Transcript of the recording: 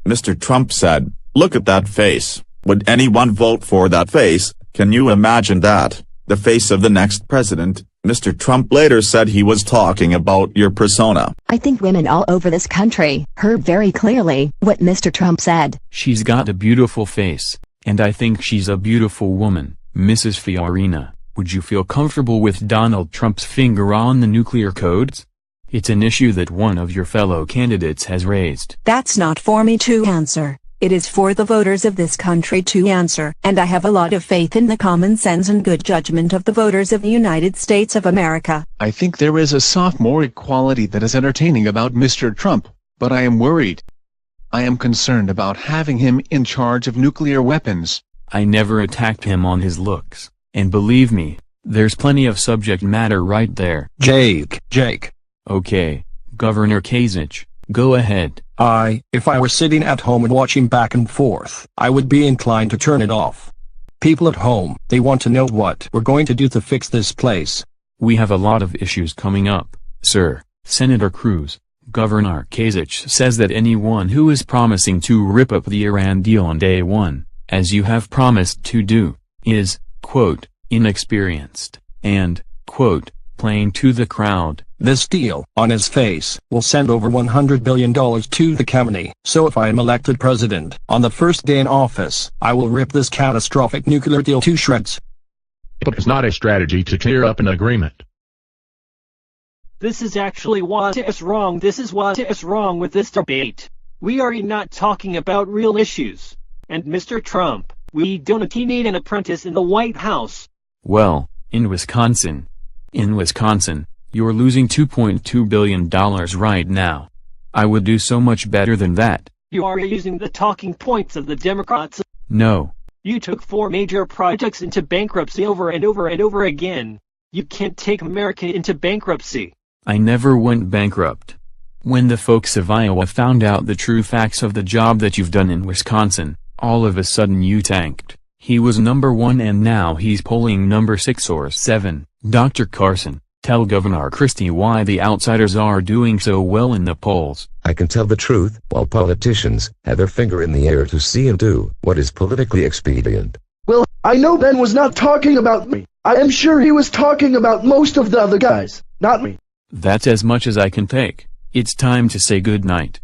Mr. Trump said, "Look at that face. Would anyone vote for that face? Can you imagine that? The face of the next president." Mr. Trump later said he was talking about your persona. I think women all over this country heard very clearly what Mr. Trump said. She's got a beautiful face, and I think she's a beautiful woman. Mrs. Fiorina, would you feel comfortable with Donald Trump's finger on the nuclear codes? It's an issue that one of your fellow candidates has raised. That's not for me to answer. It is for the voters of this country to answer, and I have a lot of faith in the common sense and good judgment of the voters of the United States of America. I think there is a sophomoric quality that is entertaining about Mr. Trump, but I am worried. I am concerned about having him in charge of nuclear weapons. I never attacked him on his looks, and believe me, there's plenty of subject matter right there. Jake. Okay, Governor Kasich, go ahead. If I were sitting at home and watching back and forth, I would be inclined to turn it off. People at home, they want to know what we're going to do to fix this place. We have a lot of issues coming up, sir. Senator Cruz, Governor Kasich says that anyone who is promising to rip up the Iran deal on day one, as you have promised to do, is, quote, inexperienced, and, quote, playing to the crowd. This deal, on his face, will send over $100 billion to the company. So if I am elected president, on the first day in office, I will rip this catastrophic nuclear deal to shreds. But it's not a strategy to clear up an agreement. This is actually what is wrong. This is what is wrong with this debate. We are not talking about real issues. And Mr. Trump, we don't need an apprentice in the White House. Well, in Wisconsin, you're losing $2.2 billion right now. I would do so much better than that. You are using the talking points of the Democrats. No. You took 4 major projects into bankruptcy over and over and over again. You can't take America into bankruptcy. I never went bankrupt. When the folks of Iowa found out the true facts of the job that you've done in Wisconsin, all of a sudden you tanked. He was number 1 and now he's polling number 6 or 7. Dr. Carson, tell Governor Christie why the outsiders are doing so well in the polls. I can tell the truth, while politicians have their finger in the air to see and do what is politically expedient. Well, I know Ben was not talking about me. I am sure he was talking about most of the other guys, not me. That's as much as I can take. It's time to say goodnight.